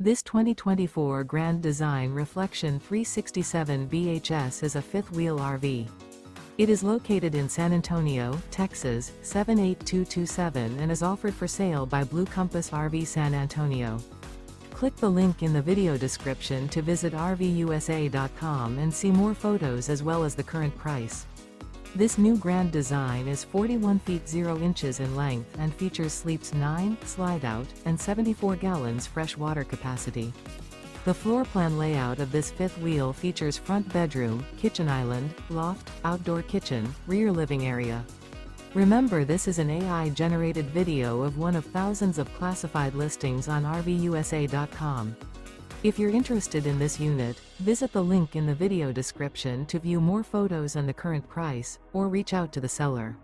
This 2024 Grand Design Reflection 367 BHS is a fifth-wheel RV. It is located in San Antonio, Texas, 78227 and is offered for sale by Blue Compass RV San Antonio. Click the link in the video description to visit RVUSA.com and see more photos as well as the current price. This new Grand Design is 41 feet 0 inches in length and features sleeps 9, slide-out, and 74 gallons fresh water capacity. The floor plan layout of this fifth wheel features front bedroom, kitchen island, loft, outdoor kitchen, rear living area. Remember, this is an AI-generated video of one of thousands of classified listings on RVUSA.com. If you're interested in this unit, visit the link in the video description to view more photos and the current price, or reach out to the seller.